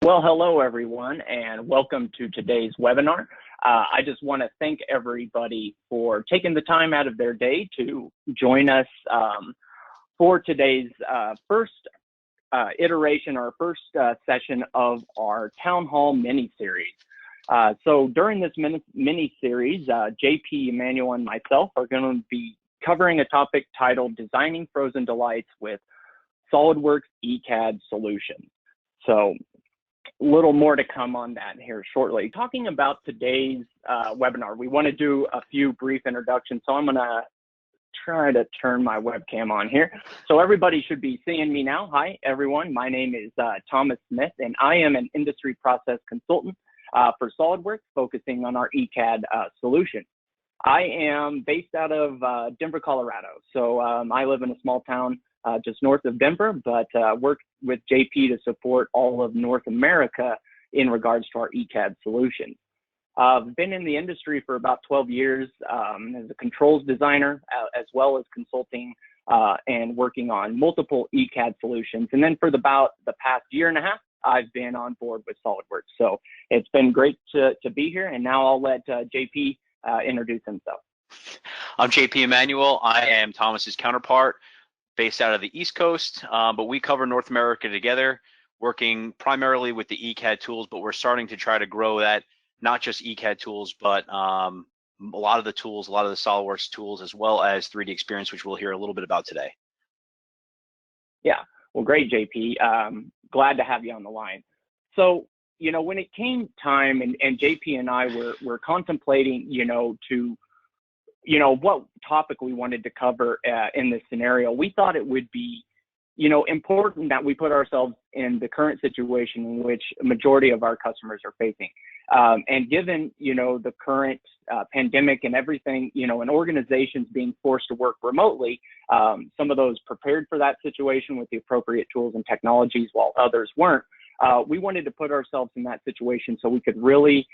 Well, hello everyone, and welcome to today's webinar. I just want to thank everybody for taking the time out of their day to join us for today's first iteration or first session of our Town Hall mini-series. So during this mini-series, JP, Emmanuel, and myself are going to be covering a topic titled Designing Frozen Delights with SOLIDWORKS ECAD Solutions. So a little more to come on that here shortly. Talking about today's webinar, we want to do a few brief introductions. So I'm going to try to turn my webcam on here. So everybody should be seeing me now. Hi, everyone. My name is Thomas Smith, and I am an industry process consultant for SOLIDWORKS, focusing on our ECAD solution. I am based out of Denver, Colorado. So I live in a small town just north of Denver, but work with JP to support all of North America in regards to our ECAD solutions. I've been in the industry for about 12 years as a controls designer, as well as consulting and working on multiple ECAD solutions. And then for about the past year and a half, I've been on board with SOLIDWORKS. So it's been great to be here. And now I'll let JP introduce himself. I'm JP Emmanuel. I am Thomas's counterpart, based out of the East Coast, but we cover North America together, working primarily with the ECAD tools, but we're starting to try to grow that, not just ECAD tools, but a lot of the tools, a lot of the SOLIDWORKS tools, as well as 3D Experience, which we'll hear a little bit about today. Yeah, well, great, JP. Glad to have you on the line. So, you know, when it came time, and JP and I were contemplating, what topic we wanted to cover in this scenario, we thought it would be, important that we put ourselves in the current situation in which a majority of our customers are facing. And given, the current pandemic and everything, and organizations being forced to work remotely, some of those prepared for that situation with the appropriate tools and technologies while others weren't. We wanted to put ourselves in that situation so we could really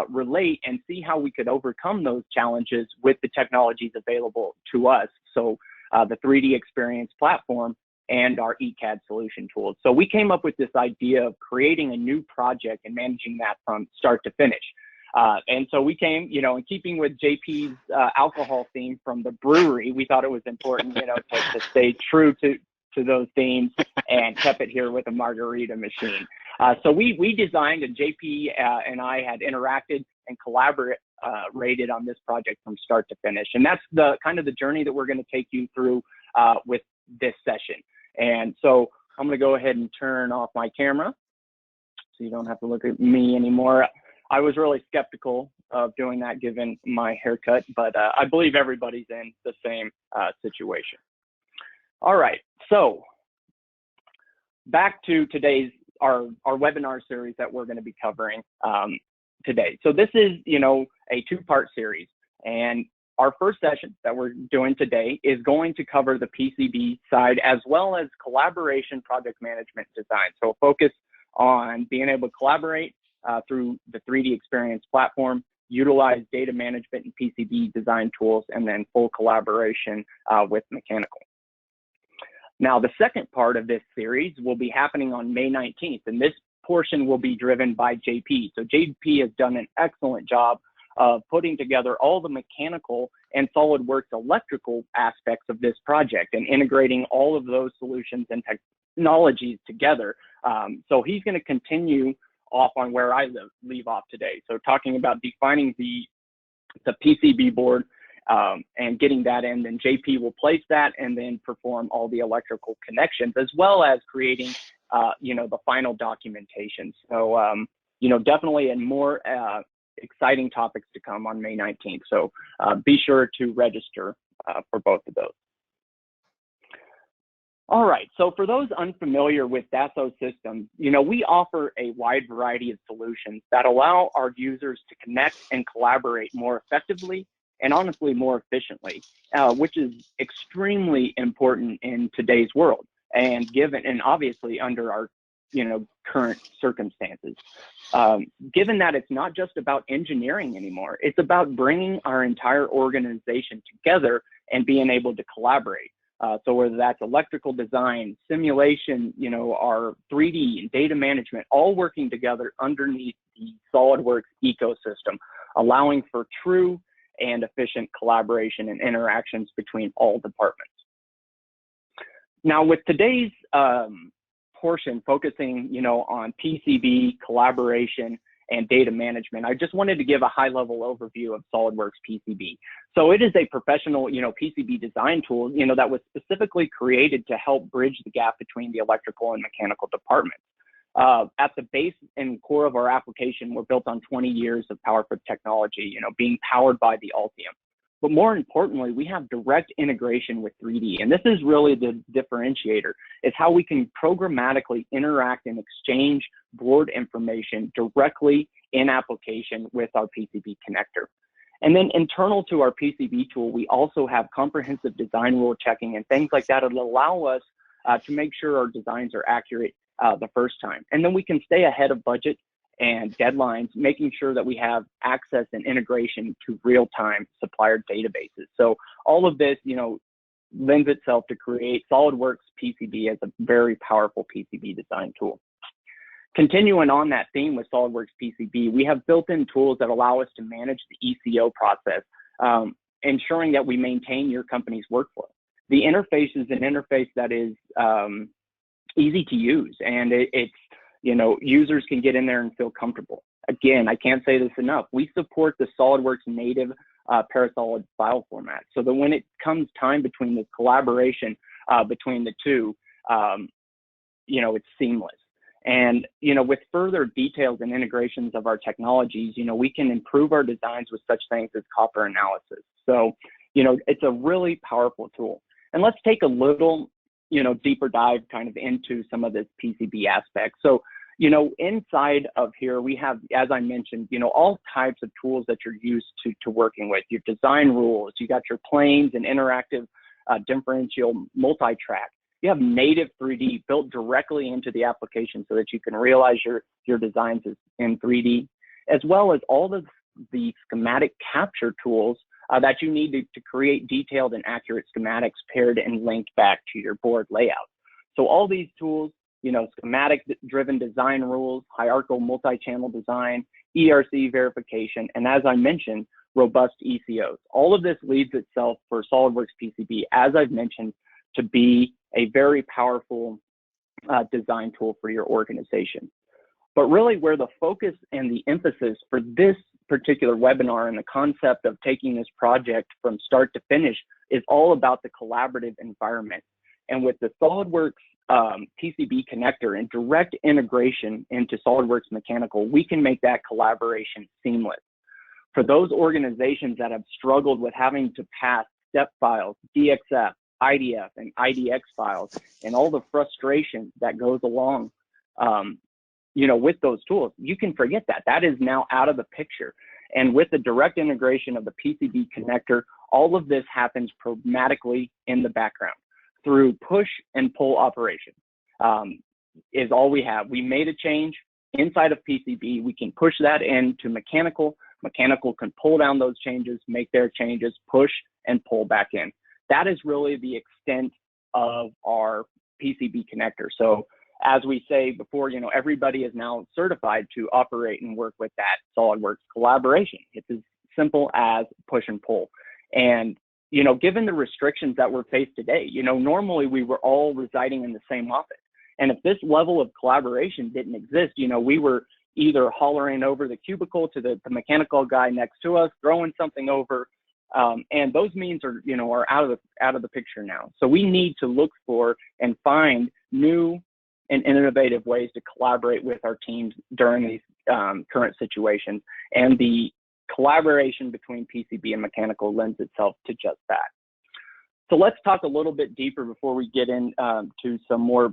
relate and see how we could overcome those challenges with the technologies available to us. So the 3D Experience platform and our ECAD solution tools. So we came up with this idea of creating a new project and managing that from start to finish. And so we came, in keeping with JP's alcohol theme from the brewery, we thought it was important, to stay true to those themes, and kept it here with a margarita machine. So we designed, and JP and I had interacted and collaborated on this project from start to finish. And that's the kind of the journey that we're going to take you through with this session. And so I'm going to go ahead and turn off my camera so you don't have to look at me anymore. I was really skeptical of doing that given my haircut, but I believe everybody's in the same situation. All right, so back to today's our webinar series that we're going to be covering today. So this is, a two-part series, and our first session that we're doing today is going to cover the PCB side as well as collaboration project management design. So focus on being able to collaborate through the 3D Experience platform, utilize data management and PCB design tools, and then full collaboration with mechanical. Now, the second part of this series will be happening on May 19th, and this portion will be driven by JP. So JP has done an excellent job of putting together all the mechanical and SOLIDWORKS electrical aspects of this project and integrating all of those solutions and technologies together. So he's going to continue off on where I leave off today. So talking about defining the PCB board, and getting that in, then JP will place that and then perform all the electrical connections, as well as creating, the final documentation. So, definitely and more exciting topics to come on May 19th. So be sure to register for both of those. All right, so for those unfamiliar with Dassault systems, we offer a wide variety of solutions that allow our users to connect and collaborate more effectively and honestly more efficiently, which is extremely important in today's world, and obviously under our current circumstances. Given that it's not just about engineering anymore, it's about bringing our entire organization together and being able to collaborate. So whether that's electrical design, simulation, our 3D and data management, all working together underneath the SolidWorks ecosystem, allowing for true and efficient collaboration and interactions between all departments. Now, with today's portion focusing, on PCB collaboration and data management, I just wanted to give a high-level overview of SolidWorks PCB. So it is a professional, PCB design tool, that was specifically created to help bridge the gap between the electrical and mechanical departments. At the base and core of our application, we're built on 20 years of PowerFit technology, being powered by the Altium. But more importantly, we have direct integration with 3D. And this is really the differentiator, is how we can programmatically interact and exchange board information directly in application with our PCB connector. And then internal to our PCB tool, we also have comprehensive design rule checking and things like that that allow us to make sure our designs are accurate the first time. And then we can stay ahead of budget and deadlines, making sure that we have access and integration to real-time supplier databases. So all of this, lends itself to create SolidWorks PCB as a very powerful PCB design tool. Continuing on that theme with SolidWorks PCB, we have built-in tools that allow us to manage the ECO process, ensuring that we maintain your company's workflow. The interface is an interface that is easy to use, and it's users can get in there and feel comfortable. Again, I can't say this enough. We support the SolidWorks native Parasolid file format, so that when it comes time between the collaboration between the two, it's seamless. And, with further details and integrations of our technologies, we can improve our designs with such things as copper analysis. So, it's a really powerful tool. And let's take a little deeper dive kind of into some of this PCB aspect. So, inside of here, we have, as I mentioned, all types of tools that you're used to working with. Your design rules, you got your planes and interactive differential multi-track. You have native 3D built directly into the application so that you can realize your designs in 3D, as well as all of the schematic capture tools that you need to create detailed and accurate schematics paired and linked back to your board layout. So all these tools, schematic-driven design rules, hierarchical multi-channel design, ERC verification, and as I mentioned, robust ECOs. All of this leads itself for SolidWorks PCB, as I've mentioned, to be a very powerful design tool for your organization. But really where the focus and the emphasis for this particular webinar and the concept of taking this project from start to finish is all about the collaborative environment. And with the SolidWorks PCB connector and direct integration into SolidWorks Mechanical, we can make that collaboration seamless. For those organizations that have struggled with having to pass step files, DXF, IDF, and IDX files, and all the frustration that goes along with those tools, you can forget that. That is now out of the picture. And with the direct integration of the PCB connector, all of this happens programmatically in the background through push and pull operation is all we have. We made a change inside of PCB. We can push that into mechanical. Mechanical can pull down those changes, make their changes, push and pull back in. That is really the extent of our PCB connector. So as we say before, everybody is now certified to operate and work with that SolidWorks collaboration. It's as simple as push and pull. And, given the restrictions that we're faced today, normally we were all residing in the same office. And if this level of collaboration didn't exist, we were either hollering over the cubicle to the mechanical guy next to us, throwing something over, and those means are, are out of the picture now. So we need to look for and find new and innovative ways to collaborate with our teams during these current situations. And the collaboration between PCB and mechanical lends itself to just that. So let's talk a little bit deeper before we get into some more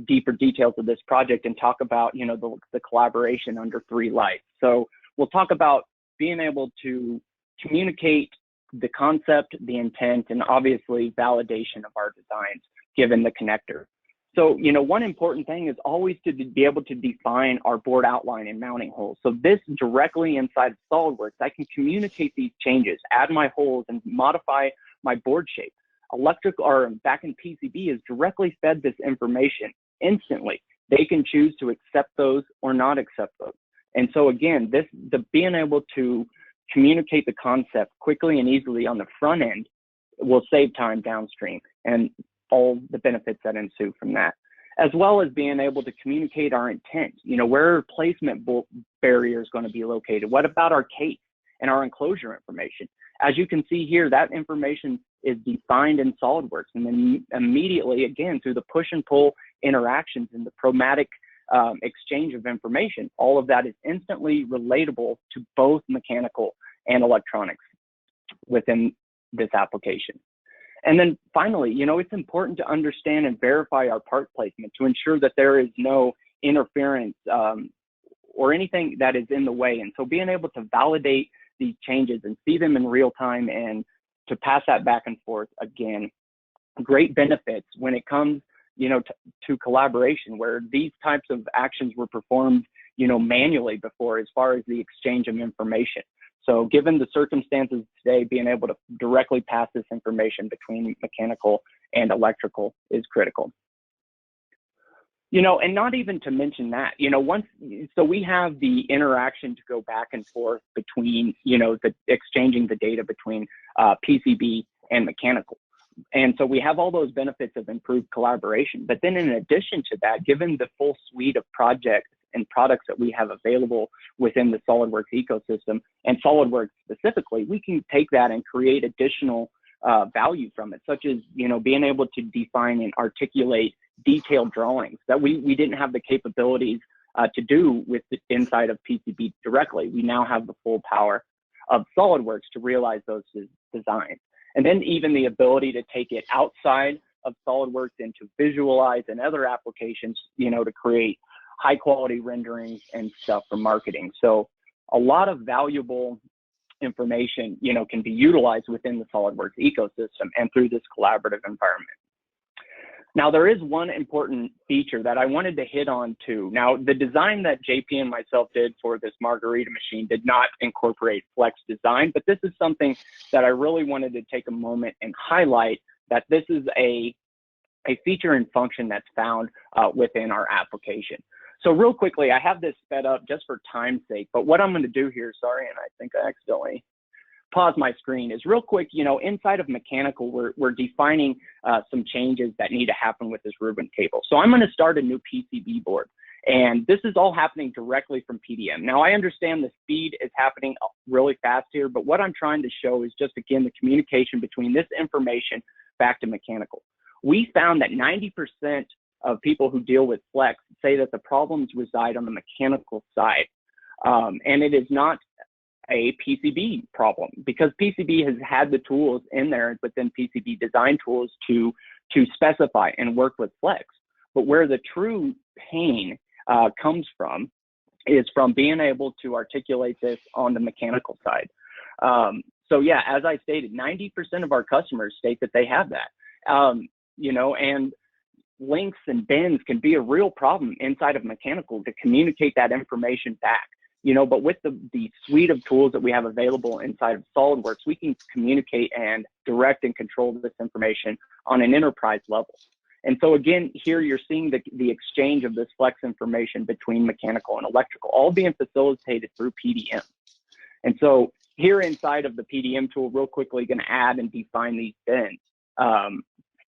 deeper details of this project and talk about, the collaboration under 3 lights. So we'll talk about being able to communicate the concept, the intent, and obviously validation of our designs given the connector. So, one important thing is always to be able to define our board outline and mounting holes. So this directly inside of SolidWorks, I can communicate these changes, add my holes, and modify my board shape. electrical or back in PCB is directly fed this information instantly. They can choose to accept those or not accept those. And so again, being able to communicate the concept quickly and easily on the front end will save time downstream and all the benefits that ensue from that, as well as being able to communicate our intent. Where are placement barriers going to be located? What about our case and our enclosure information? As you can see here, that information is defined in SOLIDWORKS, and then immediately, again, through the push and pull interactions and the chromatic exchange of information, all of that is instantly relatable to both mechanical and electronics within this application. And then finally, it's important to understand and verify our part placement to ensure that there is no interference or anything that is in the way. And so being able to validate these changes and see them in real time and to pass that back and forth, again, great benefits when it comes, to collaboration, where these types of actions were performed, manually before, as far as the exchange of information. So given the circumstances today, being able to directly pass this information between mechanical and electrical is critical. And not even to mention that, so we have the interaction to go back and forth between, the exchanging the data between PCB and mechanical. And so we have all those benefits of improved collaboration. But then in addition to that, given the full suite of projects and products that we have available within the SOLIDWORKS ecosystem, and SOLIDWORKS specifically, we can take that and create additional value from it, such as, being able to define and articulate detailed drawings that we didn't have the capabilities to do with the inside of PCB directly. We now have the full power of SOLIDWORKS to realize those designs. And then even the ability to take it outside of SOLIDWORKS and to visualize and other applications, to create high quality renderings and stuff for marketing. So a lot of valuable information, can be utilized within the SOLIDWORKS ecosystem and through this collaborative environment. Now, there is one important feature that I wanted to hit on too. Now, the design that JP and myself did for this margarita machine did not incorporate flex design, but this is something that I really wanted to take a moment and highlight, that this is a feature and function that's found within our application. So real quickly, I have this sped up just for time's sake, but what I'm going to do here, sorry, and I think I accidentally paused my screen, is real quick, inside of mechanical, we're defining some changes that need to happen with this ribbon cable. So I'm going to start a new PCB board, and this is all happening directly from PDM. Now, I understand the speed is happening really fast here, but what I'm trying to show is just, again, the communication between this information back to mechanical. We found that 90% of people who deal with flex say that the problems reside on the mechanical side. And it is not a PCB problem, because PCB has had the tools in there within PCB design tools to specify and work with flex. But where the true pain comes from is from being able to articulate this on the mechanical side. So yeah, as I stated, 90% of our customers state that they have that, and links and bends can be a real problem inside of mechanical to communicate that information back, but with the suite of tools that we have available inside of SOLIDWORKS, we can communicate and direct and control this information on an enterprise level. And so again, here you're seeing the exchange of this flex information between mechanical and electrical, all being facilitated through PDM. And so here inside of the PDM tool, real quickly going to add and define these bends.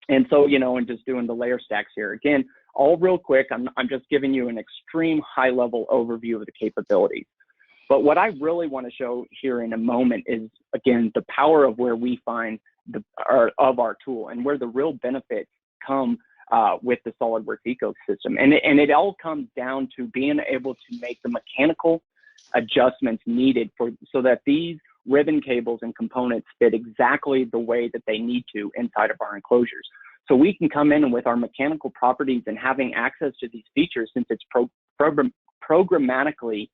And so, and just doing the layer stacks here. Again, all real quick, I'm just giving you an extreme high level overview of the capabilities. But what I really want to show here in a moment is, again, the power of where we find of our tool and where the real benefits come with the SOLIDWORKS ecosystem. And it all comes down to being able to make the mechanical adjustments needed so that these ribbon cables and components fit exactly the way that they need to inside of our enclosures. So we can come in with our mechanical properties and having access to these features, since it's programmatically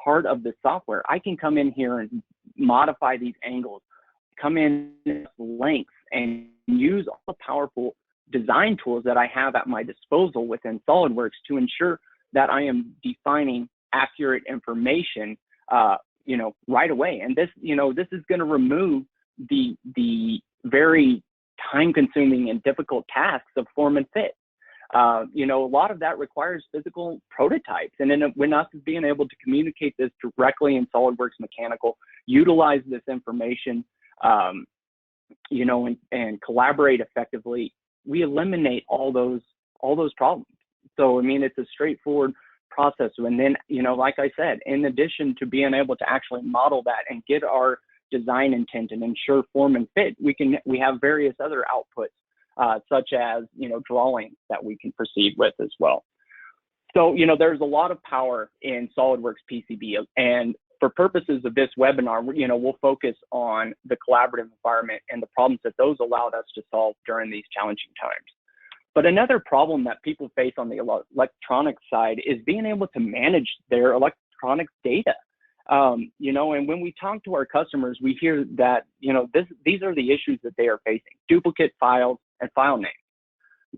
part of the software. I can come in here and modify these angles, come in lengths, and use all the powerful design tools that I have at my disposal within SOLIDWORKS to ensure that I am defining accurate information right away. And this, this is going to remove the very time-consuming and difficult tasks of form and fit. You know, a lot of that requires physical prototypes, and then when us being able to communicate this directly in SolidWorks Mechanical, utilize this information, you know, and collaborate effectively, we eliminate all those problems. So, I mean, it's a straightforward process. And then, you know, like I said, in addition to being able to actually model that and get our design intent and ensure form and fit, we have various other outputs, such as, you know, drawings that we can proceed with as well. So, you know, there's a lot of power in SolidWorks PCB, and for purposes of this webinar, you know, we'll focus on the collaborative environment and the problems that those allowed us to solve during these challenging times. But another problem that people face on the electronics side is being able to manage their electronics data. You know, and when we talk to our customers, we hear that, you know, these are the issues that they are facing: duplicate files and file names.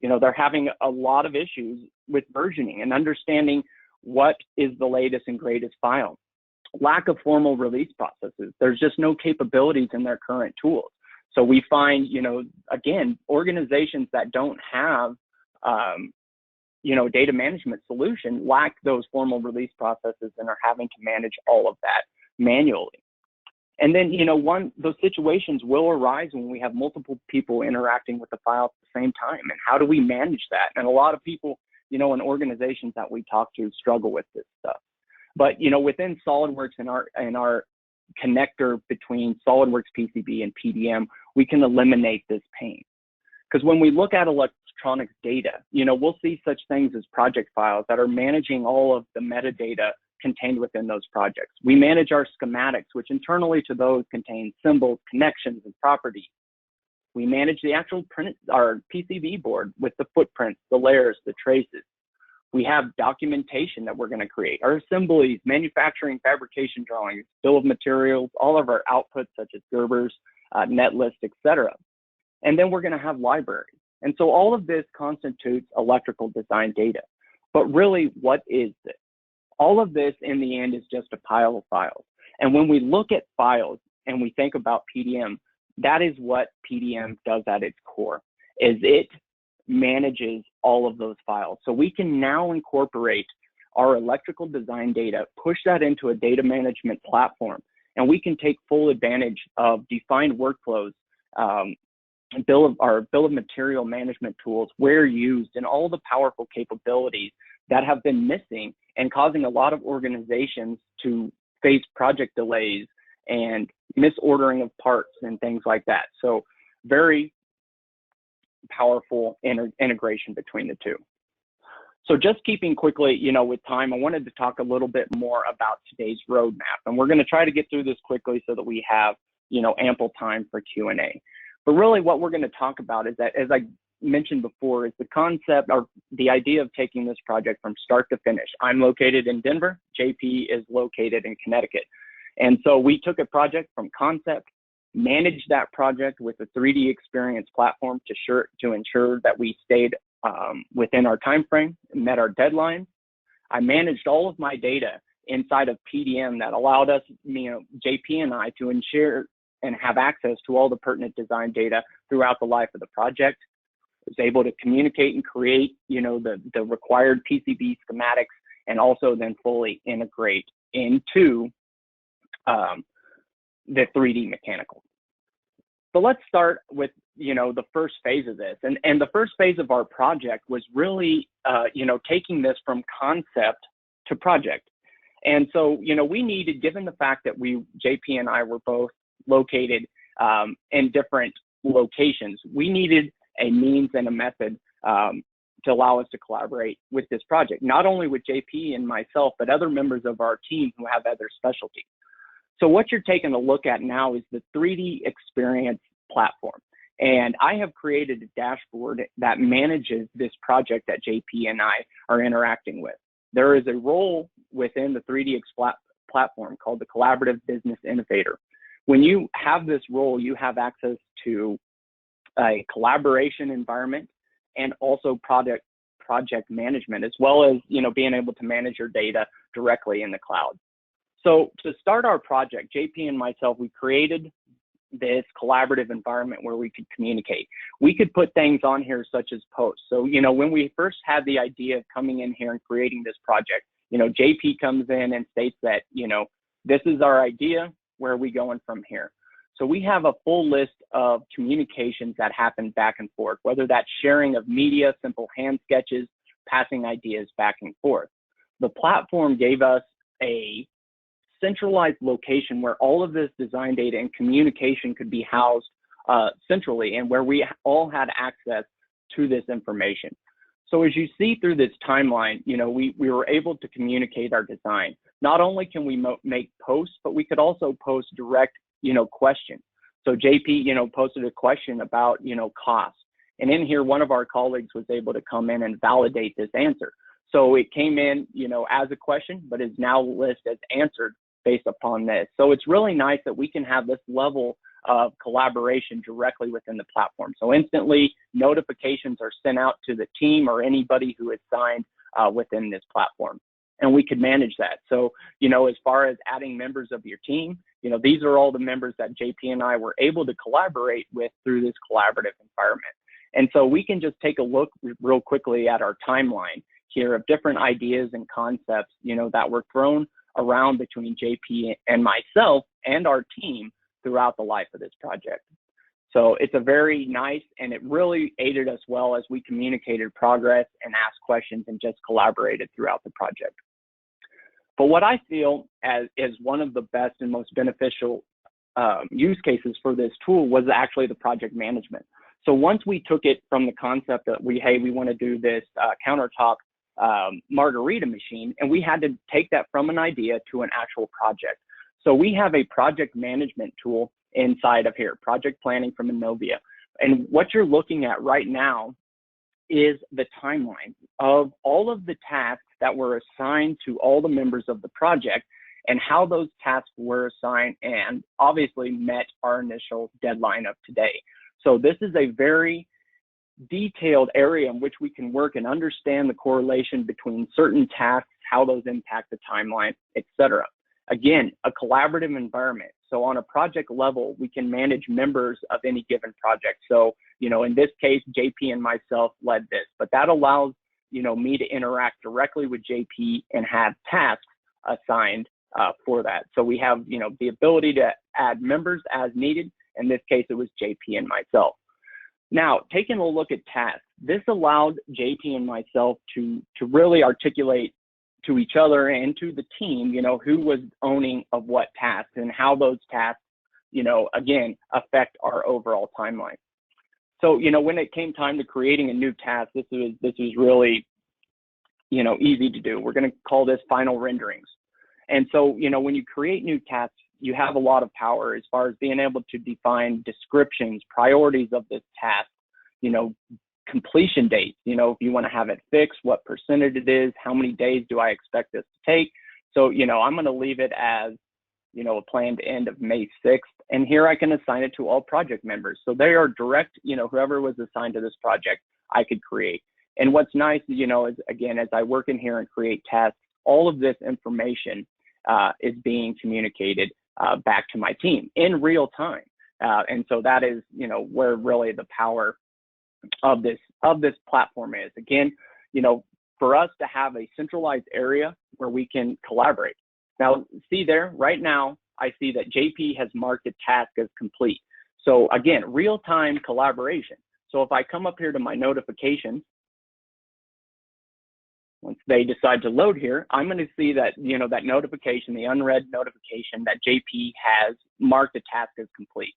You know, they're having a lot of issues with versioning and understanding what is the latest and greatest file. Lack of formal release processes. There's just no capabilities in their current tools. So we find, you know, again, organizations that don't have, you know, data management solution lack those formal release processes and are having to manage all of that manually. And then, you know, those situations will arise when we have multiple people interacting with the file at the same time. And how do we manage that? And a lot of people, you know, in organizations that we talk to struggle with this stuff. But, you know, within SolidWorks and our connector between SolidWorks PCB and PDM, we can eliminate this pain. Because when we look at electronics data, you know, we'll see such things as project files that are managing all of the metadata contained within those projects. We manage our schematics, which internally to those contain symbols, connections, and properties. We manage the actual our PCB board with the footprints, the layers, the traces. We have documentation that we're going to create, our assemblies, manufacturing, fabrication drawings, bill of materials, all of our outputs such as Gerbers, net list, etc. And then we're going to have libraries. And so all of this constitutes electrical design data. But really, what is this? All of this in the end is just a pile of files. And when we look at files and we think about PDM, that is what PDM does at its core, is it manages all of those files. So we can now incorporate our electrical design data, push that into a data management platform, and we can take full advantage of defined workflows, our bill of material management tools where used, and all the powerful capabilities that have been missing and causing a lot of organizations to face project delays and misordering of parts and things like that. So very powerful integration between the two. So just keeping quickly, you know, with time, I wanted to talk a little bit more about today's roadmap, and we're going to try to get through this quickly so that we have, you know, ample time for Q&A. But really what we're going to talk about is that, as I mentioned before, is the concept or the idea of taking this project from start to finish. I'm located in Denver, JP is located in Connecticut. And so we took a project from concept, managed that project with a 3D experience platform to ensure that we stayed within our time frame, met our deadlines. I managed all of my data inside of PDM that allowed us, you know, JP and I, to ensure and have access to all the pertinent design data throughout the life of the project. I was able to communicate and create, you know, the required PCB schematics, and also then fully integrate into the 3D mechanical. So let's start with, you know, the first phase of this. And the first phase of our project was really, you know, taking this from concept to project. And so, you know, we needed, given the fact that JP and I were both located in different locations, we needed a means and a method to allow us to collaborate with this project, not only with JP and myself, but other members of our team who have other specialties. So what you're taking a look at now is the 3D experience platform. And I have created a dashboard that manages this project that JP and I are interacting with. There is a role within the 3D platform called the Collaborative Business Innovator. When you have this role, you have access to a collaboration environment and also project management, as well as, you know, being able to manage your data directly in the cloud. So to start our project, JP and myself, we created this collaborative environment where we could communicate. We could put things on here such as posts. So, you know, when we first had the idea of coming in here and creating this project, you know, JP comes in and states that, you know, this is our idea, where are we going from here? So we have a full list of communications that happen back and forth, whether that's sharing of media, simple hand sketches, passing ideas back and forth. The platform gave us a centralized location where all of this design data and communication could be housed centrally, and where we all had access to this information. So as you see through this timeline, you know, we were able to communicate our design. Not only can we make posts, but we could also post direct, you know, questions. So JP, you know, posted a question about, you know, cost. And in here, one of our colleagues was able to come in and validate this answer. So it came in, you know, as a question, but is now listed as answered based upon this. So it's really nice that we can have this level of collaboration directly within the platform. So instantly notifications are sent out to the team or anybody who is signed within this platform. And we could manage that. So, you know, as far as adding members of your team, you know, these are all the members that JP and I were able to collaborate with through this collaborative environment. And so we can just take a look real quickly at our timeline here of different ideas and concepts, you know, that were thrown around between JP and myself and our team throughout the life of this project. So it's a very nice, and it really aided us well as we communicated progress and asked questions and just collaborated throughout the project. But what I feel as is one of the best and most beneficial use cases for this tool was actually the project management. So once we took it from the concept that we want to do this countertop margarita machine, and we had to take that from an idea to an actual project. So we have a project management tool inside of here, project planning from Innovia. And what you're looking at right now is the timeline of all of the tasks that were assigned to all the members of the project and how those tasks were assigned and obviously met our initial deadline of today. So this is a very detailed area in which we can work and understand the correlation between certain tasks, how those impact the timeline, etc. Again, a collaborative environment. So on a project level, we can manage members of any given project. So, you know, in this case, JP and myself led this, but that allows, you know, me to interact directly with JP and have tasks assigned for that. So we have, you know, the ability to add members as needed. In this case, it was JP and myself. Now, taking a look at tasks, this allowed JP and myself to really articulate to each other and to the team, you know, who was owning of what tasks and how those tasks, you know, again, affect our overall timeline. So, you know, when it came time to creating a new task, this was really, you know, easy to do. We're going to call this final renderings. And so, you know, when you create new tasks, you have a lot of power as far as being able to define descriptions, priorities of this task, you know, completion dates, you know, if you want to have it fixed, what percentage it is, how many days do I expect this to take? So, you know, I'm going to leave it as, you know, a planned end of May 6th. And here I can assign it to all project members. So they are direct, you know, whoever was assigned to this project, I could create. And what's nice, you know, is again, as I work in here and create tasks, all of this information is being communicated back to my team in real time. And so that is, you know, where really the power of this platform is. Again, you know, for us to have a centralized area where we can collaborate. Now, see there, right now, I see that JP has marked a task as complete. So again, real-time collaboration. So if I come up here to my notifications, once they decide to load here, I'm going to see that, you know, that notification, the unread notification that JP has marked the task as complete.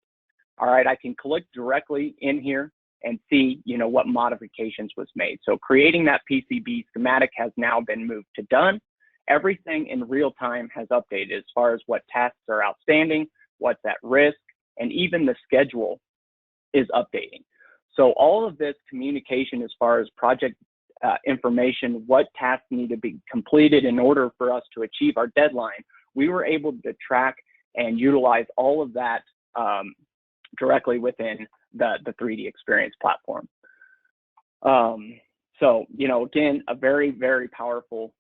All right, I can click directly in here and see, you know, what modifications was made. So creating that PCB schematic has now been moved to done. Everything in real time has updated as far as what tasks are outstanding, what's at risk, and even the schedule is updating. So all of this communication as far as project information, what tasks need to be completed in order for us to achieve our deadline, we were able to track and utilize all of that directly within the 3D Experience platform. So, you know, again, a very, very powerful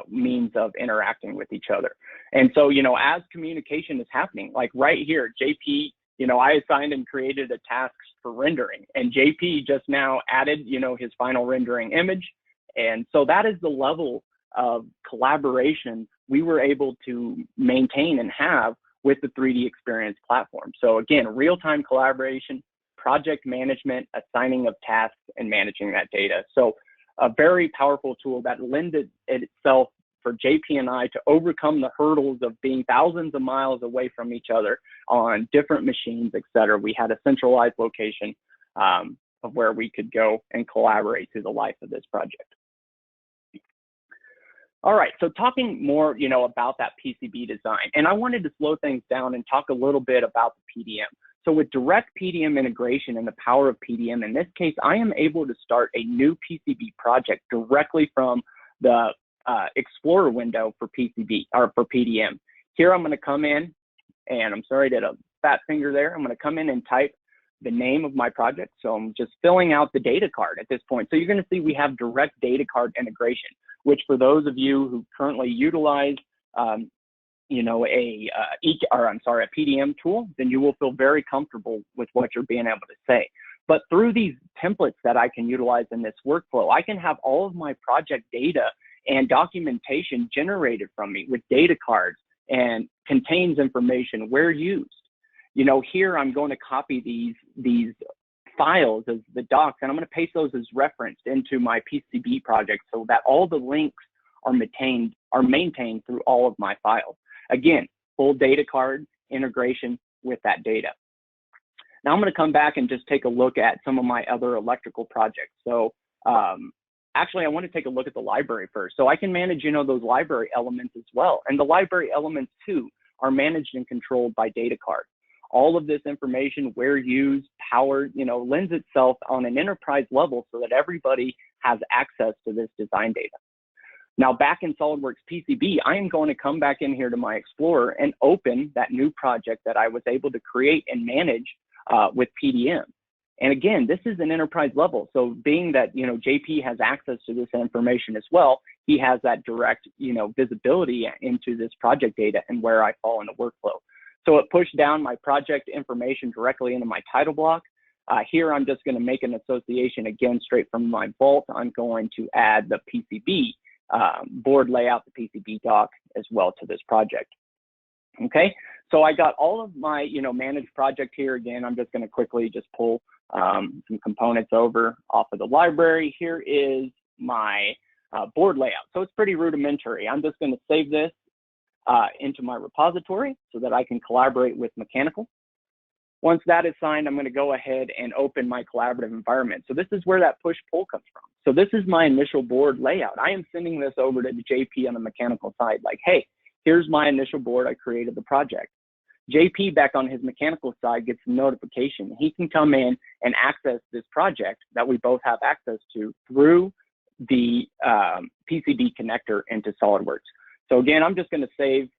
means of interacting with each other. And so, you know, as communication is happening, like right here, JP, I assigned and created a task for rendering, and JP just now added, his final rendering image. And so that is the level of collaboration we were able to maintain and have with the 3D Experience platform. So again, real-time collaboration, project management, assigning of tasks, and managing that data. So a very powerful tool that lends itself for JP and I to overcome the hurdles of being thousands of miles away from each other on different machines, et cetera. We had a centralized location of where we could go and collaborate through the life of this project. All right, so talking more, about that PCB design, and I wanted to slow things down and talk a little bit about the PDM. So with direct PDM integration and the power of PDM, in this case, I am able to start a new PCB project directly from the Explorer window for PCB or for PDM. Here I'm going to come in, and I'm sorry, I did a fat finger there. I'm going to come in and type the name of my project. So I'm just filling out the data card at this point. So you're going to see we have direct data card integration, which for those of you who currently utilize a PDM tool, then you will feel very comfortable with what you're being able to say. But through these templates that I can utilize in this workflow, I can have all of my project data and documentation generated from me with data cards and contains information where used. Here I'm going to copy these files as the docs, and I'm going to paste those as referenced into my PCB project so that all the links are maintained through all of my files. Again, full data card integration with that data. Now I'm going to come back and just take a look at some of my other electrical projects. So actually, I want to take a look at the library first. So I can manage, those library elements as well. And the library elements too are managed and controlled by data card. All of this information, where used, powered, lends itself on an enterprise level so that everybody has access to this design data. Now back in SOLIDWORKS PCB, I am going to come back in here to my Explorer and open that new project that I was able to create and manage with PDM. And again, this is an enterprise level. So being that, JP has access to this information as well, he has that direct, visibility into this project data and where I fall in the workflow. So it pushed down my project information directly into my title block. Here, I'm just going to make an association again straight from my vault. I'm going to add the PCB board layout, the PCB doc as well to this project. Okay, so I got all of my, managed project here. Again, I'm just going to quickly just pull some components over off of the library. Here is my board layout. So it's pretty rudimentary. I'm just going to save this into my repository so that I can collaborate with mechanical. Once that is signed, I'm going to go ahead and open my collaborative environment. So this is where that push-pull comes from. So this is my initial board layout. I am sending this over to the JP on the mechanical side, like, hey, here's my initial board. I created the project. JP back on his mechanical side gets a notification. He can come in and access this project that we both have access to through the PCB connector into SOLIDWORKS. So again, I'm just going to save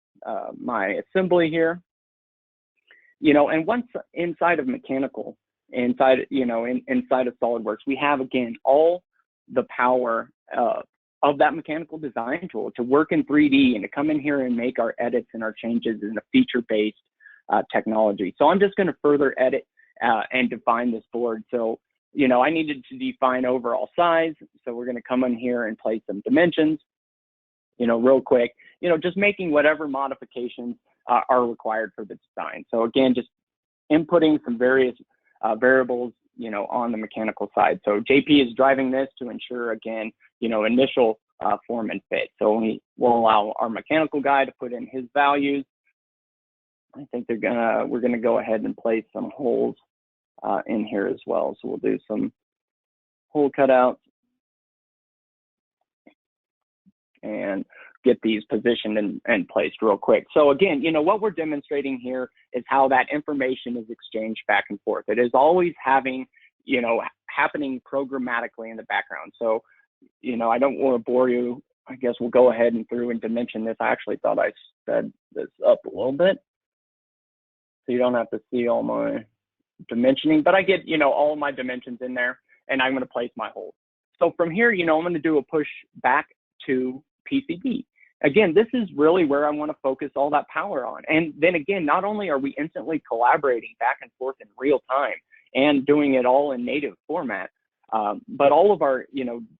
my assembly here. And once inside of mechanical, inside of SOLIDWORKS, we have again all the power of that mechanical design tool to work in 3D and to come in here and make our edits and our changes in a feature-based technology. So I'm just going to further edit and define this board. So I needed to define overall size. So we're going to come in here and place some dimensions. Real quick, just making whatever modifications are required for the design. So again, just inputting some various variables, on the mechanical side. So JP is driving this to ensure, again, initial form and fit. So we will allow our mechanical guy to put in his values. I think we're gonna go ahead and place some holes in here as well. So we'll do some hole cutouts and get these positioned and placed real quick. So again, what we're demonstrating here is how that information is exchanged back and forth. It is always happening programmatically in the background. So, I don't want to bore you. I guess we'll go ahead and through and dimension this. I actually thought I sped this up a little bit, so you don't have to see all my dimensioning, but I get, all of my dimensions in there, and I'm going to place my holes. So from here, I'm going to do a push back to PCB. Again, this is really where I want to focus all that power on. And then again, not only are we instantly collaborating back and forth in real time and doing it all in native format, but all of our,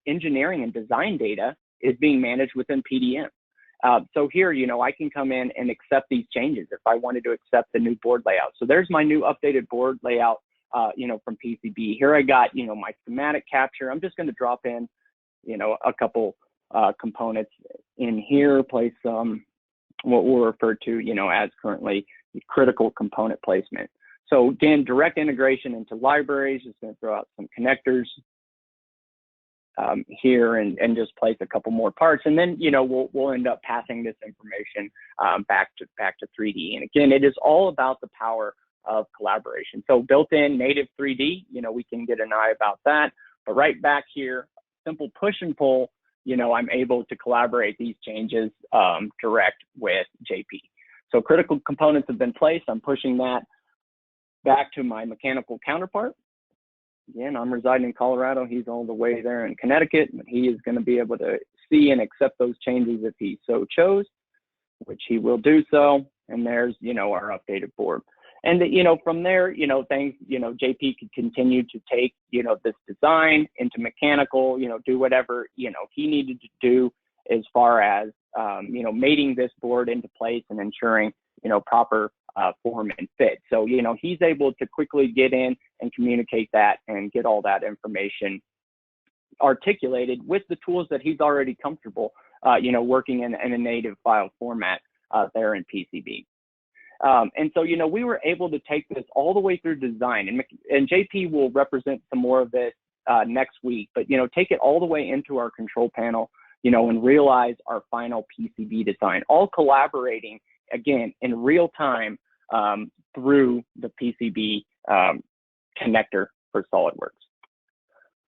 engineering and design data is being managed within PDM. So here, I can come in and accept these changes if I wanted to accept the new board layout. So there's my new updated board layout, from PCB. Here I got, my schematic capture. I'm just going to drop in, a couple components in here, place what we'll refer to, as currently the critical component placement. So again, direct integration into libraries, just going to throw out some connectors here and just place a couple more parts, and then we'll end up passing this information back to 3D. And again, it is all about the power of collaboration. So built-in native 3D, we can get an eye about that. But right back here, simple push and pull, I'm able to collaborate these changes direct with JP. So critical components have been placed. I'm pushing that back to my mechanical counterpart. Again, I'm residing in Colorado. He's all the way there in Connecticut, but he is going to be able to see and accept those changes if he so chose, which he will do so. And there's, our updated board. And, from there, things, JP could continue to take, this design into mechanical, do whatever, he needed to do as far as, mating this board into place and ensuring, proper form and fit. So, he's able to quickly get in and communicate that and get all that information articulated with the tools that he's already comfortable, working in a native file format there in PCB. And so, we were able to take this all the way through design, and JP will represent some more of this next week, but, take it all the way into our control panel, and realize our final PCB design, all collaborating, again, in real time through the PCB connector for SOLIDWORKS.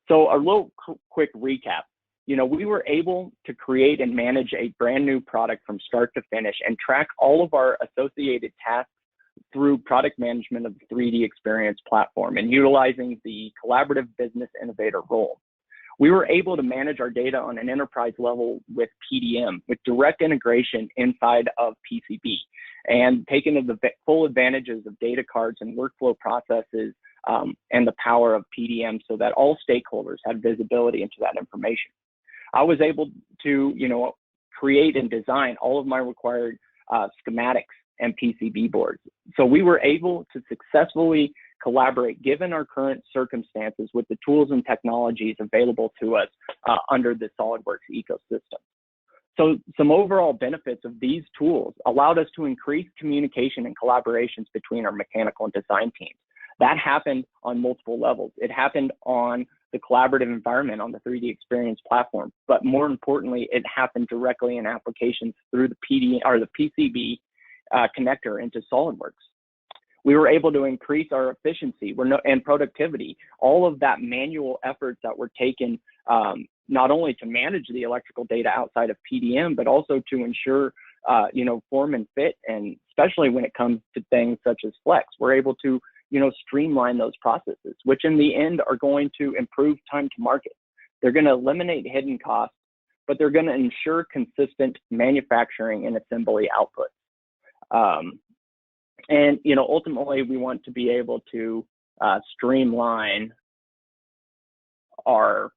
So a little quick recap. We were able to create and manage a brand new product from start to finish and track all of our associated tasks through product management of the 3D Experience platform and utilizing the collaborative business innovator role. We were able to manage our data on an enterprise level with PDM, with direct integration inside of PCB, and taking the full advantages of data cards and workflow processes and the power of PDM so that all stakeholders had visibility into that information. I was able to, create and design all of my required schematics and PCB boards. So we were able to successfully collaborate given our current circumstances with the tools and technologies available to us under the SOLIDWORKS ecosystem. So some overall benefits of these tools allowed us to increase communication and collaborations between our mechanical and design teams. That happened on multiple levels. It happened on the collaborative environment on the 3D Experience platform, but more importantly, it happened directly in applications through the PCB connector into SOLIDWORKS. We were able to increase our efficiency and productivity. All of that manual efforts that were taken not only to manage the electrical data outside of PDM, but also to ensure form and fit, and especially when it comes to things such as flex, we're able to streamline those processes, which in the end are going to improve time to market. They're going to eliminate hidden costs, but they're going to ensure consistent manufacturing and assembly output. And ultimately, we want to be able to streamline our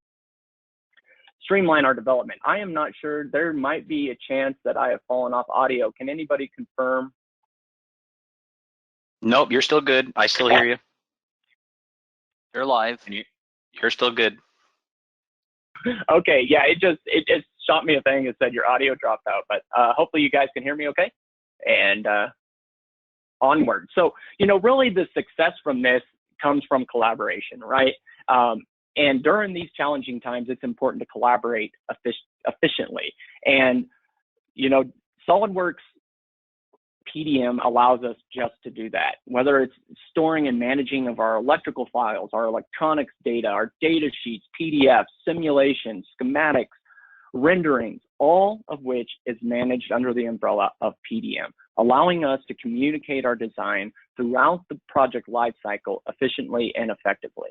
development. I am not sure. There might be a chance that I have fallen off audio. Can anybody confirm? Nope, you're still good. I still hear you. You're live. And you're still good. Okay, yeah, it just shot me a thing that said your audio dropped out, but hopefully you guys can hear me okay. And onward. So, really the success from this comes from collaboration, right? And during these challenging times, it's important to collaborate efficiently. And, SOLIDWORKS PDM allows us just to do that, whether it's storing and managing of our electrical files, our electronics data, our data sheets, PDFs, simulations, schematics, renderings, all of which is managed under the umbrella of PDM, allowing us to communicate our design throughout the project lifecycle efficiently and effectively.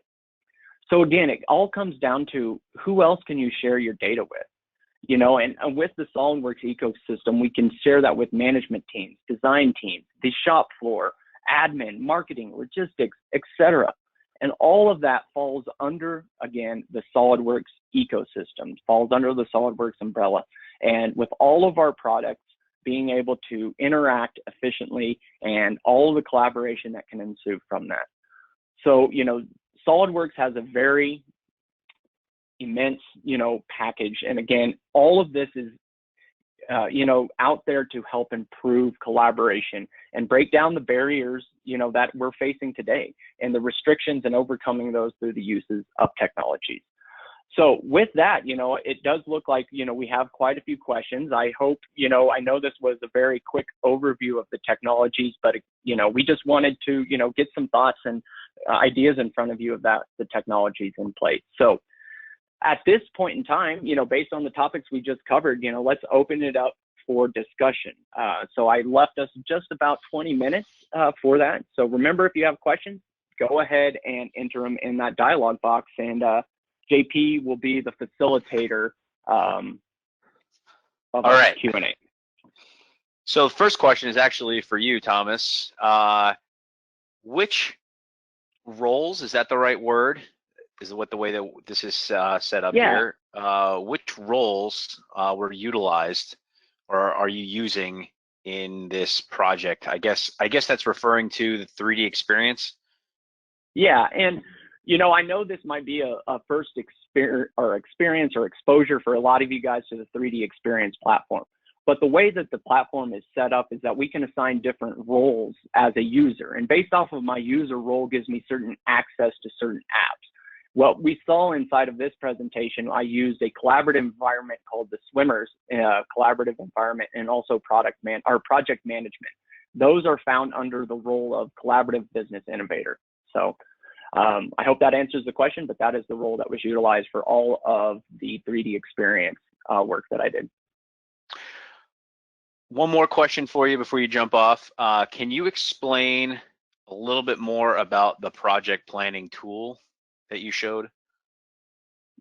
So again, it all comes down to who else can you share your data with? you know, and with the SolidWorks ecosystem, we can share that with management teams, design teams, the shop floor, admin, marketing, logistics, etc. And all of that falls under, again, the SolidWorks ecosystem, falls under the SolidWorks umbrella. And with all of our products being able to interact efficiently and all of the collaboration that can ensue from that. So, you know, SolidWorks has a very immense, you know, package. And again, all of this is, you know, out there to help improve collaboration and break down the barriers, you know, that we're facing today and the restrictions and overcoming those through the uses of technologies. So with that, you know, it does look like, you know, we have quite a few questions. I hope, you know, I know this was a very quick overview of the technologies, but, you know, we just wanted to, you know, get some thoughts and ideas in front of you about the technologies in place. So at this point in time, you know, based on the topics we just covered, you know, let's open it up for discussion. So I left us just about 20 minutes for that. So remember, if you have questions, go ahead and enter them in that dialog box, and JP will be the facilitator of our Q&A. So the first question is actually for you, Thomas. Which roles, is that the right word? Is what the way that this is set up here? Which roles were utilized or are you using in this project? I guess that's referring to the 3D experience. Yeah, and you know, I know this might be a first experience or exposure for a lot of you guys to the 3D experience platform. But the way that the platform is set up is that we can assign different roles as a user. And based off of my user role gives me certain access to certain apps. What we saw inside of this presentation, I used a collaborative environment called the Swimmers collaborative environment, and also project management. Those are found under the role of collaborative business innovator. So I hope that answers the question, but that is the role that was utilized for all of the 3D experience work that I did. One more question for you before you jump off. Can you explain a little bit more about the project planning tool that you showed?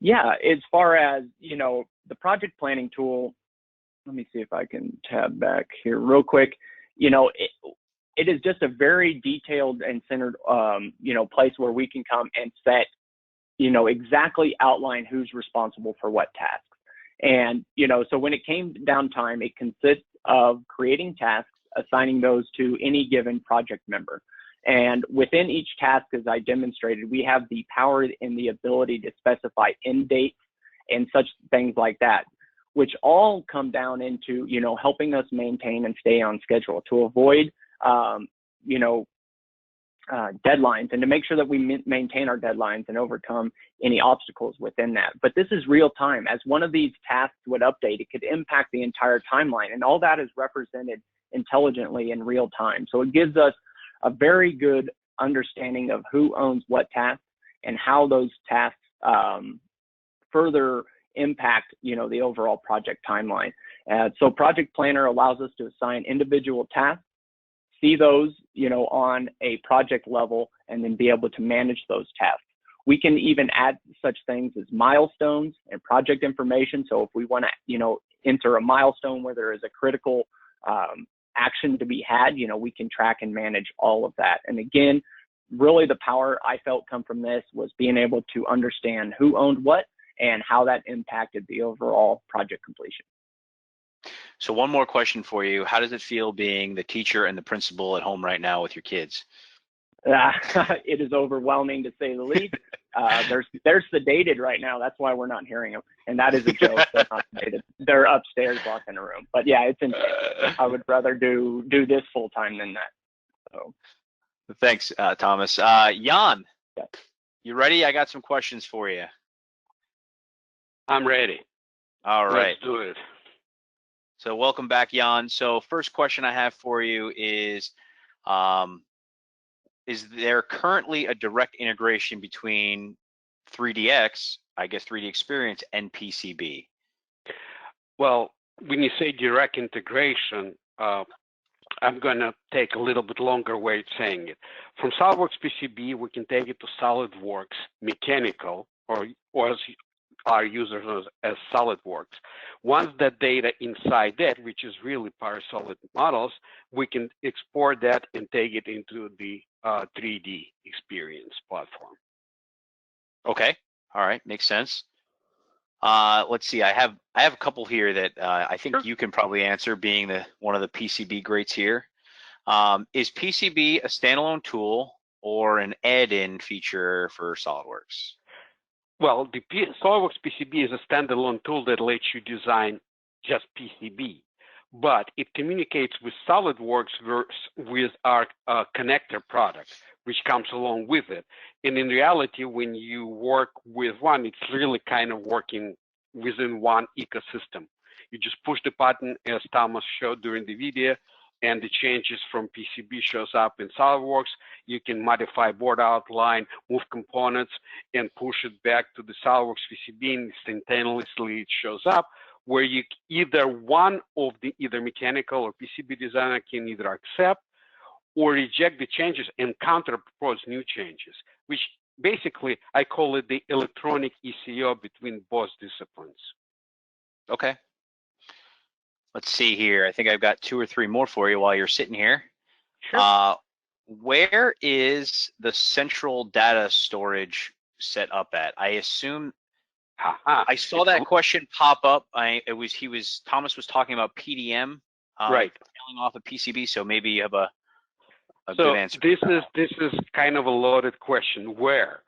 Yeah, as far as, you know, the project planning tool, let me see if I can tab back here real quick. You know, it is just a very detailed and centered, you know, place where we can come and set, you know, exactly outline who's responsible for what tasks. And, you know, so when it came down time, it consists of creating tasks, assigning those to any given project member. And within each task, as I demonstrated, we have the power and the ability to specify end dates and such things like that, which all come down into, you know, helping us maintain and stay on schedule to avoid, you know, deadlines, and to make sure that we maintain our deadlines and overcome any obstacles within that. But this is real time. As one of these tasks would update, it could impact the entire timeline, and all that is represented intelligently in real time. So it gives us a very good understanding of who owns what tasks and how those tasks further impact, you know, the overall project timeline. So Project Planner allows us to assign individual tasks, see those, you know, on a project level, and then be able to manage those tasks. We can even add such things as milestones and project information. So if we want to, you know, enter a milestone where there is a critical action to be had, you know, we can track and manage all of that. And again, really the power I felt come from this was being able to understand who owned what and how that impacted the overall project completion. So one more question for you. How does it feel being the teacher and the principal at home right now with your kids? It is overwhelming, to say the least. They're sedated right now. That's why we're not hearing them. And that is a joke. They're not sedated. They're upstairs locked in a room. But yeah, it's insane. I would rather do this full time than that. So thanks, Thomas. Jan, yeah. You ready? I got some questions for you. I'm ready. All right. Let's do it. So welcome back, Jan. So first question I have for you is there currently a direct integration between 3DX, I guess 3D Experience, and PCB? Well, when you say direct integration, I'm going to take a little bit longer way of saying it. From SolidWorks PCB, we can take it to SolidWorks Mechanical, or as our users as SolidWorks. Once that data inside that, which is really PowerSolid models, we can export that and take it into the 3D experience platform. Okay. All right. Makes sense. Let's see. I have a couple here that I think Sure. you can probably answer, being one of the PCB greats here. Is PCB a standalone tool or an add-in feature for SolidWorks? Well, the SolidWorks PCB is a standalone tool that lets you design just PCB, but it communicates with SolidWorks with our connector product, which comes along with it. And in reality, when you work with one, it's really kind of working within one ecosystem. You just push the button, as Thomas showed during the video, and the changes from PCB shows up in SolidWorks. You can modify board outline, move components, and push it back to the SolidWorks PCB, and instantaneously it shows up, where you either one of the mechanical or PCB designer can either accept or reject the changes and counter-propose new changes, which basically I call it the electronic ECO between both disciplines. Okay. Let's see here. I think I've got 2 or 3 more for you while you're sitting here. Sure. Where is the central data storage set up at? I assume I saw that question pop up. Thomas was talking about PDM, right, failing off a PCB. So maybe you have a so good answer. This is kind of a loaded question. Where?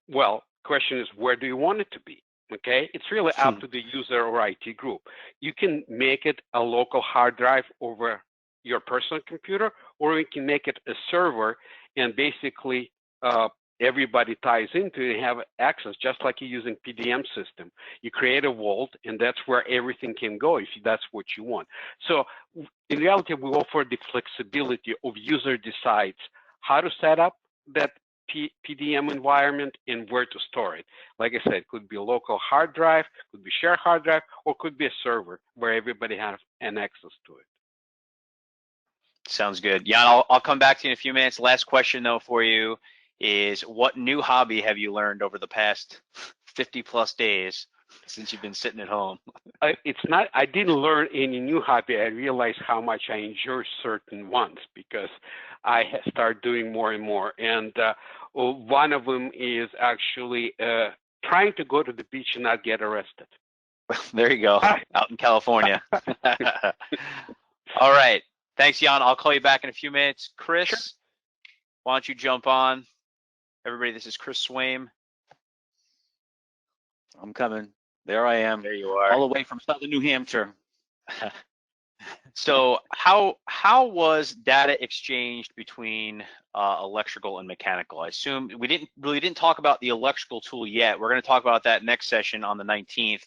Well, question is, where do you want it to be? Okay, it's really up to the user or IT group. You can make it a local hard drive over your personal computer, or you can make it a server, and basically everybody ties into it and have access, just like you're using PDM system. You create a vault, and that's where everything can go if that's what you want. So in reality, we offer the flexibility of user decides how to set up that PDM environment and where to store it. Like I said, it could be a local hard drive, could be shared hard drive, or could be a server where everybody has an access to it. Sounds good. Jan, I'll come back to you in a few minutes. Last question though for you is, what new hobby have you learned over the past 50+ days since you've been sitting at home? I didn't learn any new hobby. I realized how much I enjoy certain ones because I start doing more and more. And one of them is actually trying to go to the beach and not get arrested. There you go, out in California. All right. Thanks, Jan. I'll call you back in a few minutes. Chris, sure. Why don't you jump on? Everybody, this is Chris Swaim. I'm coming. There I am. There you are. All the way from southern New Hampshire. So how was data exchanged between electrical and mechanical? I assume we didn't talk about the electrical tool yet. We're going to talk about that next session on the 19th,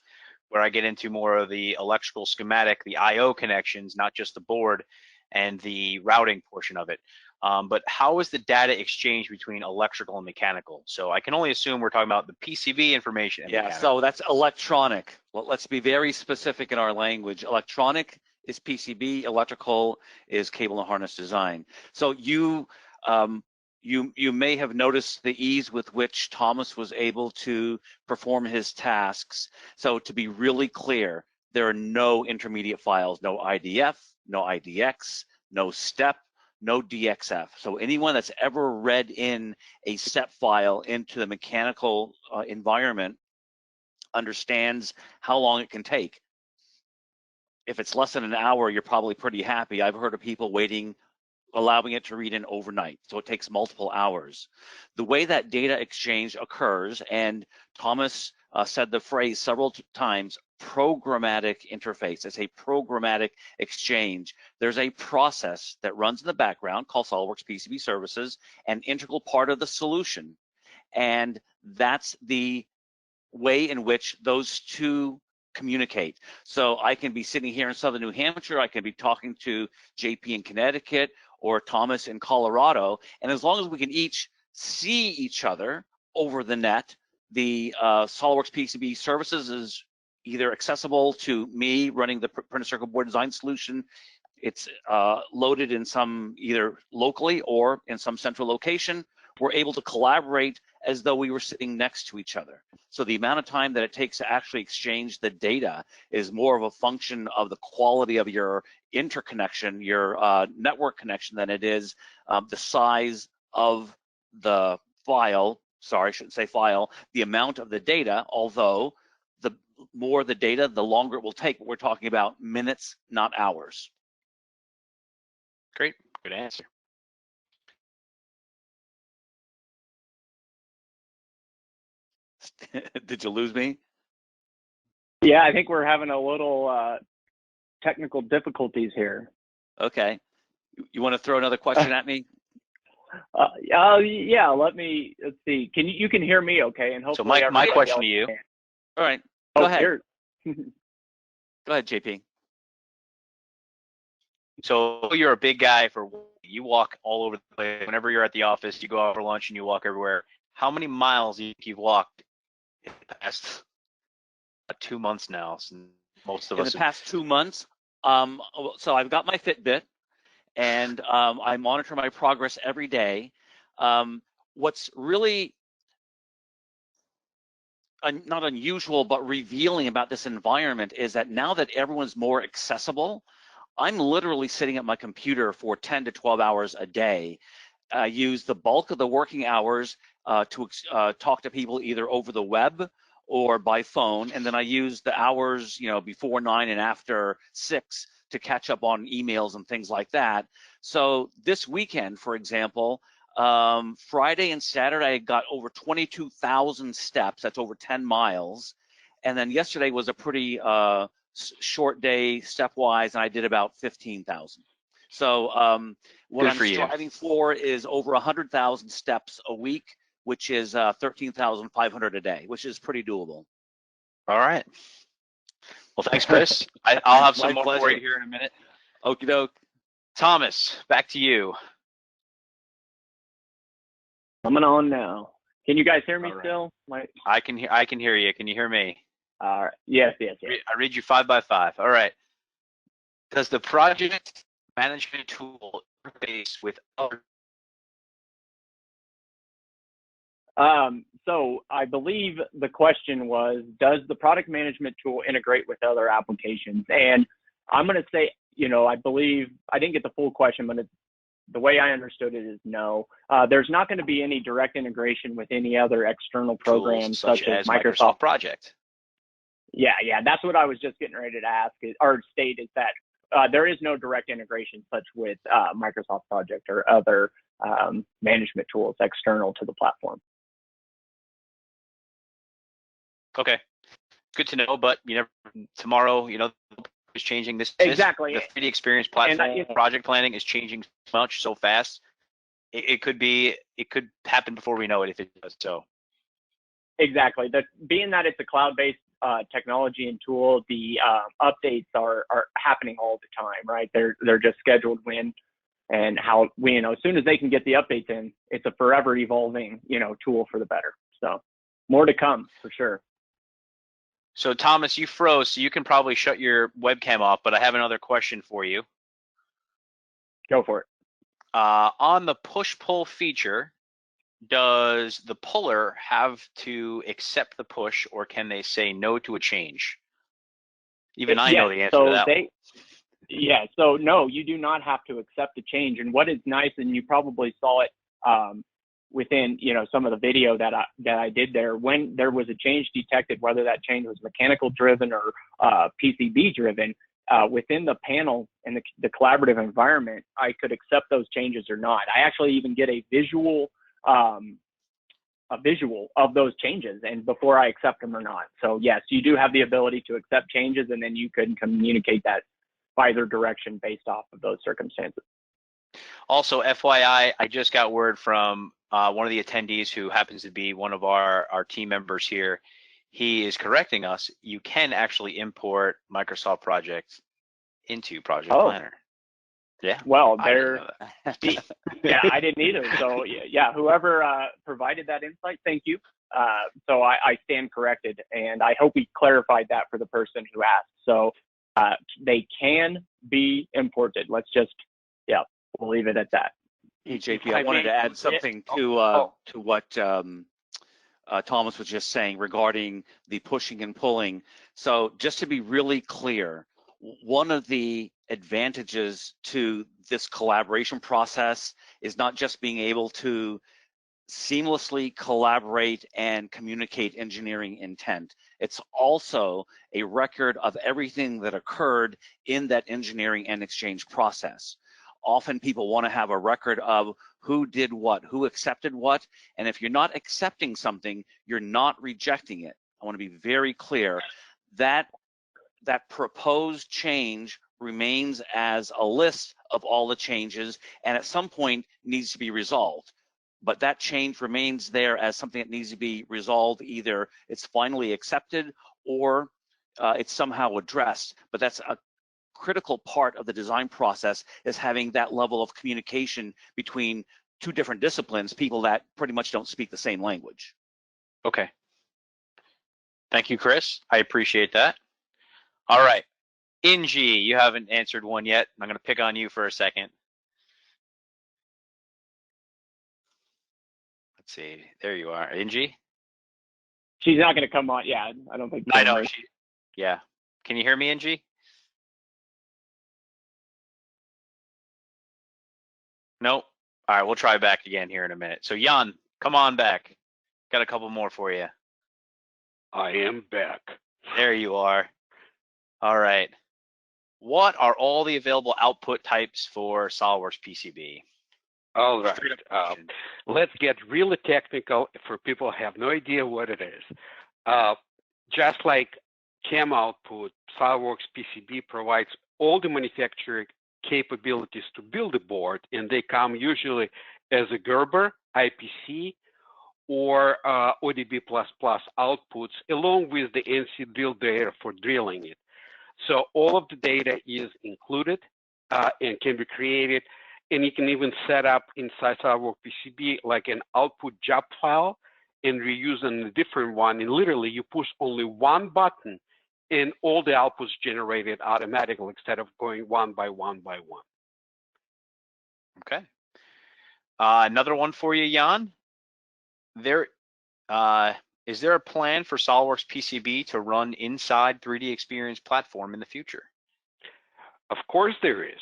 where I get into more of the electrical schematic, the I/O connections, not just the board, and the routing portion of it. But how is the data exchange between electrical and mechanical? So I can only assume we're talking about the PCB information. Yeah, so that's electronic. Well, let's be very specific in our language. Electronic is PCB, electrical is cable and harness design. So you may have noticed the ease with which Thomas was able to perform his tasks. So to be really clear, there are no intermediate files, no IDF, no IDX, no STEP, no DXF. So anyone that's ever read in a STEP file into the mechanical environment understands how long it can take. If it's less than an hour, you're probably pretty happy. I've heard of people waiting, allowing it to read in overnight, so it takes multiple hours. The way that data exchange occurs, and Thomas said the phrase several times, programmatic interface. It's a programmatic exchange. There's a process that runs in the background called SolidWorks PCB Services, an integral part of the solution. And that's the way in which those two communicate. So I can be sitting here in southern New Hampshire, I can be talking to JP in Connecticut or Thomas in Colorado, and as long as we can each see each other over the net, the SolidWorks PCB Services is either accessible to me running the printed circuit board design solution. It's loaded in some either locally or in some central location, we're able to collaborate as though we were sitting next to each other. So the amount of time that it takes to actually exchange the data is more of a function of the quality of your interconnection, your network connection, than it is the size of the file. Sorry, I shouldn't say file, the amount of the data, although the more the data, the longer it will take, but we're talking about minutes, not hours. Great, good answer. Did you lose me? Yeah, I think we're having a little technical difficulties here. Okay. You want to throw another question at me? Yeah, let's see. You can hear me okay? And hopefully so my question to you. Can. All right, go ahead. Go ahead, JP. So you're a big guy you walk all over the place. Whenever you're at the office, you go out for lunch and you walk everywhere. How many miles do you think you've walked in the past 2 months now? Since most of us. In the past 2 months, so I've got my Fitbit, and I monitor my progress every day. What's really not unusual, but revealing about this environment is that now that everyone's more accessible, I'm literally sitting at my computer for 10 to 12 hours a day. I use the bulk of the working hours to talk to people either over the web or by phone, and then I use the hours, before 9 and after 6 to catch up on emails and things like that. So this weekend, for example, Friday and Saturday, I got over 22,000 steps. That's over 10 miles. And then yesterday was a pretty short day step-wise, and I did about 15,000. So what I'm striving for is over 100,000 steps a week, which is 13,500 a day, which is pretty doable. All right. Well, thanks, Chris. I'll have some more pleasure. for you here in a minute. Okie doke. Thomas, back to you. Coming on now. Can you guys hear me right. still? I can hear you. Can you hear me? All right. Yes. I read you 5 by 5. All right. Does the project management tool interface with other? So I believe the question was, does the product management tool integrate with other applications? And I'm going to say, I didn't get the full question, but the way I understood it is no. There's not going to be any direct integration with any other external programs such as Microsoft Project. Yeah, that's what I was just getting ready to ask or state is that there is no direct integration such with Microsoft Project or other management tools external to the platform. Okay, good to know. But tomorrow, is changing. This exactly. The 3D experience platform, project planning is changing so fast. It could happen before we know it if it does so. Exactly. Being that it's a cloud-based technology and tool, the updates are happening all the time, right? They're just scheduled when and how as soon as they can get the updates in, it's a forever evolving tool for the better. So more to come for sure. So Thomas, you froze, so you can probably shut your webcam off, but I have another question for you. Go for it. On the push-pull feature, does the puller have to accept the push, or can they say no to a change? Even I know the answer to that one. Yeah, so no, you do not have to accept the change. And what is nice, and you probably saw it within some of the video that I did there, when there was a change detected, whether that change was mechanical driven or PCB driven, within the panel and the collaborative environment, I could accept those changes or not. I actually even get a visual of those changes and before I accept them or not. So yes, you do have the ability to accept changes, and then you can communicate that either direction based off of those circumstances. Also, FYI, I just got word from one of the attendees who happens to be one of our team members here. He is correcting us. You can actually import Microsoft Project into Project Planner. Yeah. Well, yeah, I didn't either. So yeah, whoever provided that insight, thank you. So I stand corrected, and I hope we clarified that for the person who asked. So they can be imported. Let's just, we'll leave it at that. Hey, JP, If I I wanted may- to add something to what Thomas was just saying regarding the pushing and pulling. So just to be really clear, one of the advantages to this collaboration process is not just being able to seamlessly collaborate and communicate engineering intent. It's also a record of everything that occurred in that engineering and exchange process. Often people want to have a record of who did what, who accepted what, and if you're not accepting something, you're not rejecting it. I want to be very clear that that proposed change remains as a list of all the changes and at some point needs to be resolved. But that change remains there as something that needs to be resolved. Either it's finally accepted or it's somehow addressed. But that's a critical part of the design process, is having that level of communication between two different disciplines, people that pretty much don't speak the same language. Okay. Thank you, Chris. I appreciate that. All right. Ingy, you haven't answered one yet. I'm going to pick on you for a second. Let's see. There you are. Ingy? She's not going to come on. Yeah, I don't think. I know. Yeah. Can you hear me, Ingy? Nope. All right, we'll try back again here in a minute. So Jan, come on back. Got a couple more for you. I am back. There you are. All right. What are all the available output types for SOLIDWORKS PCB? All right. Let's get really technical for people who have no idea what it is. Just like CAM output, SOLIDWORKS PCB provides all the manufacturing capabilities to build a board, and they come usually as a Gerber, IPC, or ODB++ outputs, along with the NC drill data for drilling it. So all of the data is included and can be created, and you can even set up inside SOLIDWORKS PCB like an output job file and reuse a different one, and literally you push only one button and all the outputs generated automatically instead of going one by one by one. Okay. Another one for you, Jan. Is there a plan for SOLIDWORKS PCB to run inside 3D Experience platform in the future? Of course there is.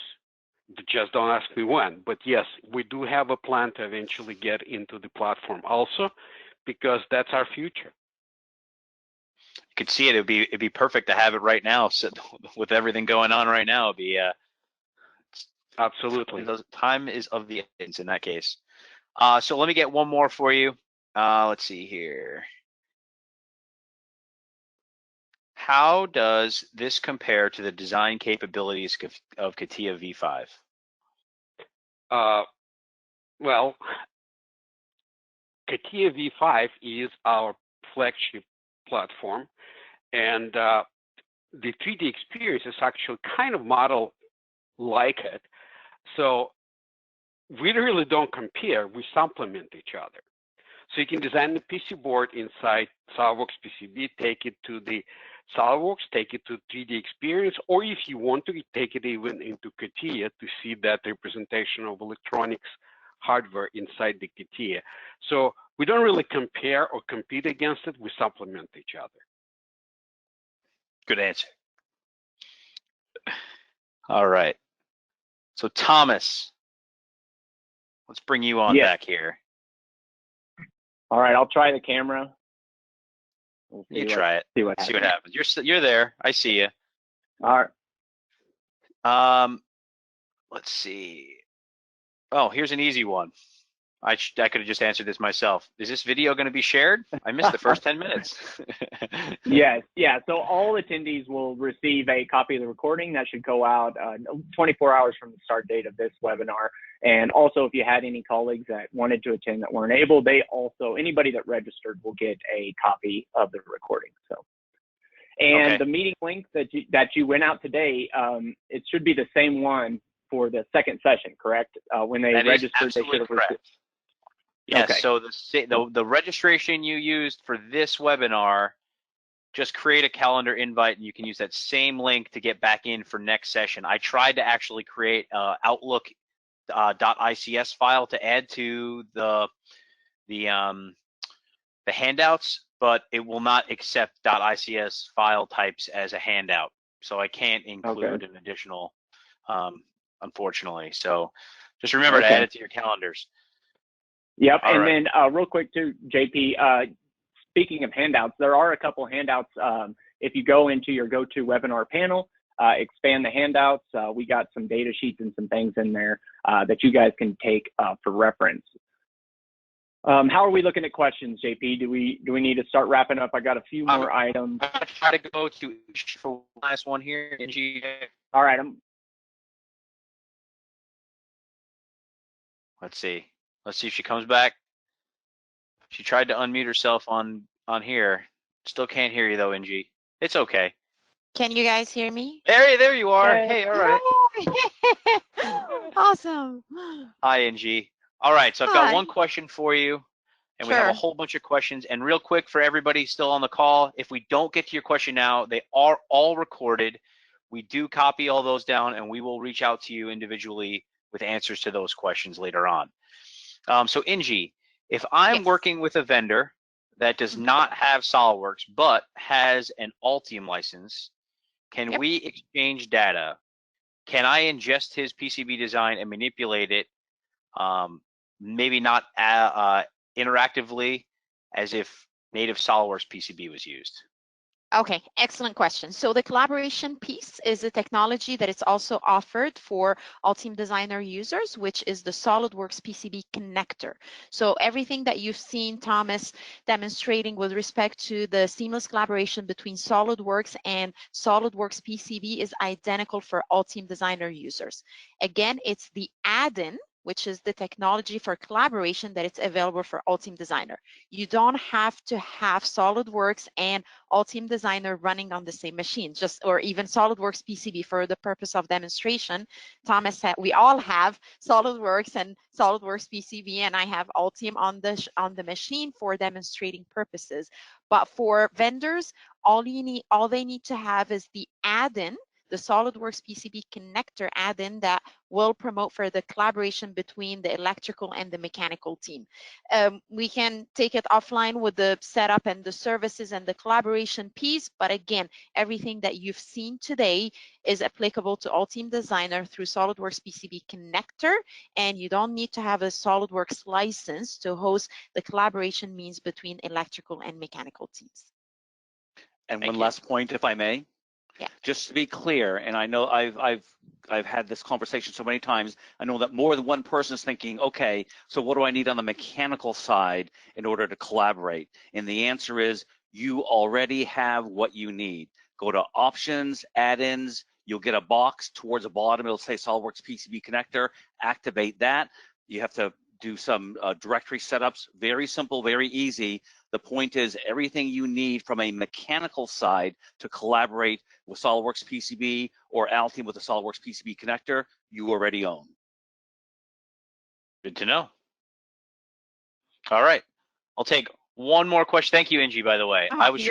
Just don't ask me when. But yes, we do have a plan to eventually get into the platform also, because that's our future. You could see it. It'd be perfect to have it right now. So with everything going on right now, it'd be absolutely. Time is of the essence in that case. So let me get one more for you. Let's see here. How does this compare to the design capabilities of CATIA V5? Well, CATIA V5 is our flagship platform, and the 3D experience is actually kind of model like it. So we really don't compare, we supplement each other. So you can design the PC board inside SOLIDWORKS PCB, take it to the SOLIDWORKS, take it to 3D experience, or if you want to, take it even into CATIA to see that representation of electronics hardware inside the CATIA. So we don't really compare or compete against it, we supplement each other. Good answer. All right. So Thomas, let's bring you on back here. All right, I'll try the camera. You try it. See what happens. You're there. I see you. All right. Let's see. Oh, here's an easy one. I could have just answered this myself. Is this video going to be shared? I missed the first 10 minutes. Yes. Yeah. So all attendees will receive a copy of the recording that should go out 24 hours from the start date of this webinar. And also, if you had any colleagues that wanted to attend that weren't able, anybody that registered will get a copy of the recording. So, and the meeting link that you went out today, it should be the same one for the second session, correct? When they registered, they should have received. Yes, okay. So the registration you used for this webinar, just create a calendar invite and you can use that same link to get back in for next session. I tried to actually create Outlook .ics file to add to the handouts, but it will not accept .ics file types as a handout. So I can't include an additional, unfortunately. So just remember to add it to your calendars. Yep. And then real quick too, JP, speaking of handouts, there are a couple handouts. If you go into your GoToWebinar panel, expand the handouts, we got some data sheets and some things in there that you guys can take for reference. How are we looking at questions, JP? Do we need to start wrapping up? I got a few more items. I'm gonna try to go to for last one here. All right. Let's see. Let's see if she comes back. She tried to unmute herself on here. Still can't hear you though, NG. It's okay. Can you guys hear me? There you are. Hey, all right. Awesome. Hi, NG. All right, so I've got one question for you, and we have a whole bunch of questions. And real quick for everybody still on the call, if we don't get to your question now, they are all recorded. We do copy all those down, and we will reach out to you individually with answers to those questions later on. So NG, if I'm working with a vendor that does not have SOLIDWORKS but has an Altium license, can we exchange data? Can I ingest his PCB design and manipulate it, maybe not interactively as if native SOLIDWORKS PCB was used? Okay, excellent question. So the collaboration piece is a technology that is also offered for Altium Designer users, which is the SOLIDWORKS PCB connector. So everything that you've seen Thomas demonstrating with respect to the seamless collaboration between SOLIDWORKS and SOLIDWORKS PCB is identical for Altium Designer users. Again, it's the add-in, which is the technology for collaboration that it's available for Altium Designer. You don't have to have SOLIDWORKS and Altium Designer running on the same machine, or even SOLIDWORKS PCB for the purpose of demonstration. Thomas said we all have SOLIDWORKS and SOLIDWORKS PCB, and I have Altium on the machine for demonstrating purposes. But for vendors, all they need to have is the add-in, the SOLIDWORKS PCB connector add-in that will promote for the collaboration between the electrical and the mechanical team. We can take it offline with the setup and the services and the collaboration piece, but again, everything that you've seen today is applicable to Altium Designer through SOLIDWORKS PCB connector, and you don't need to have a SOLIDWORKS license to host the collaboration means between electrical and mechanical teams. And one last point, if I may. Yeah. Just to be clear, and I know I've had this conversation so many times, I know that more than one person is thinking, okay, so what do I need on the mechanical side in order to collaborate? And the answer is you already have what you need. Go to options, add-ins, you'll get a box towards the bottom, it'll say SOLIDWORKS PCB connector, activate that. You have to do some directory setups, very simple, very easy. The point is everything you need from a mechanical side to collaborate with SOLIDWORKS PCB or Altium with the SOLIDWORKS PCB connector, you already own. Good to know. All right, I'll take one more question. Thank you, NG, by the way. I was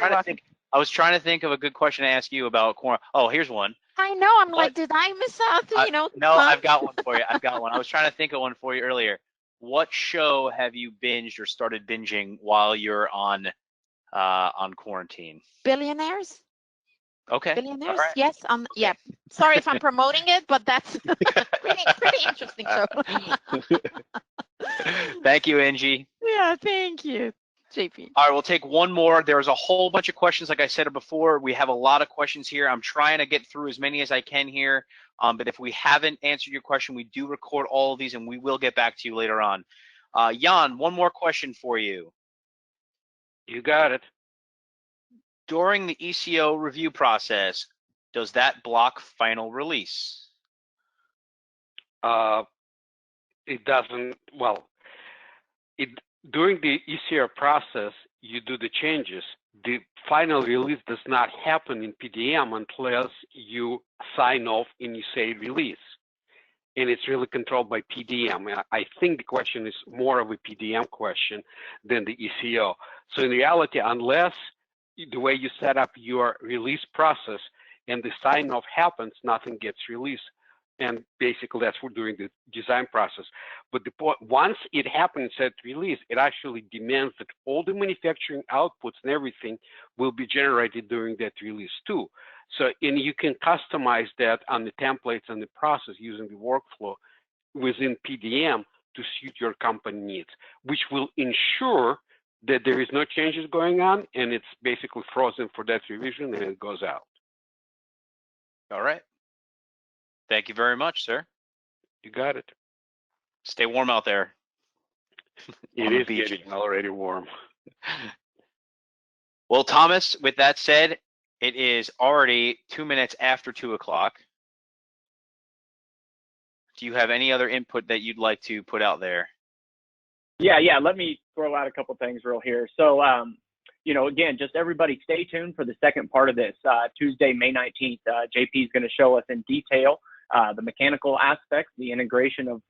trying to think of a good question to ask you about corn. Oh, here's one. I know, I'm like, did I miss out? No, I've got one for you. I've got one. I was trying to think of one for you earlier. What show have you binged or started binging while you're on quarantine? Billionaires. Okay. Billionaires. Right. Yes. Yeah. Sorry if I'm promoting it, but that's pretty interesting show. Thank you, Angie. Yeah. Thank you, JP. All right, we'll take one more. There's a whole bunch of questions, like I said before. We have a lot of questions here. I'm trying to get through as many as I can here. But if we haven't answered your question, we do record all of these, and we will get back to you later on. Jan, one more question for you. You got it. During the ECO review process, does that block final release? It doesn't. Well, during the ECO process, you do the changes. The final release does not happen in PDM unless you sign off and you say release. And it's really controlled by PDM. I think the question is more of a PDM question than the ECO. So in reality, unless the way you set up your release process and the sign off happens, nothing gets released. and basically that's what during the design process. But once it happens at release, it actually demands that all the manufacturing outputs and everything will be generated during that release too. So, and you can customize that on the templates and the process using the workflow within PDM to suit your company needs, which will ensure that there is no changes going on and it's basically frozen for that revision and it goes out. All right. Thank you very much, sir. You got it. Stay warm out there. It is getting already warm. Well, Thomas, with that said, it is already 2 minutes after 2 o'clock. Do you have any other input that you'd like to put out there? Yeah. Let me throw out a couple things real here. So, you know, again, just everybody stay tuned for the second part of this. Tuesday, May 19th, JP is going to show us in detail the mechanical aspects, the integration of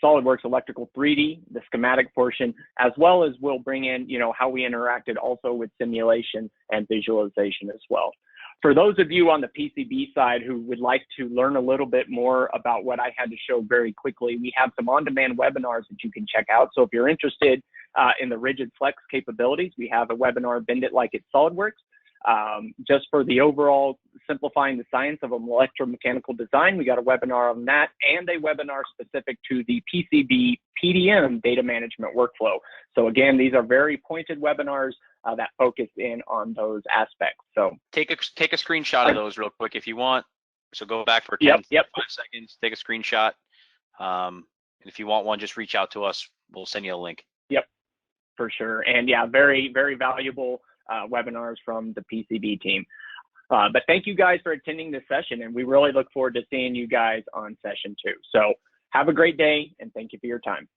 SolidWorks Electrical 3D, the schematic portion, as well as we'll bring in, you know, how we interacted also with simulation and visualization as well. For those of you on the PCB side who would like to learn a little bit more about what I had to show very quickly, we have some on-demand webinars that you can check out. So if you're interested in the rigid flex capabilities, we have a webinar, Bend It Like It's SolidWorks. Just for the overall simplifying the science of electromechanical design, we got a webinar on that and a webinar specific to the PCB PDM data management workflow. So again, these are very pointed webinars that focus in on those aspects. So take a screenshot of those real quick if you want. So go back for 5 seconds, take a screenshot. And if you want one, just reach out to us. We'll send you a link. Yep, for sure. And yeah, very, very valuable webinars from the PCB team. But thank you guys for attending this session, and we really look forward to seeing you guys on session 2. So have a great day, and thank you for your time.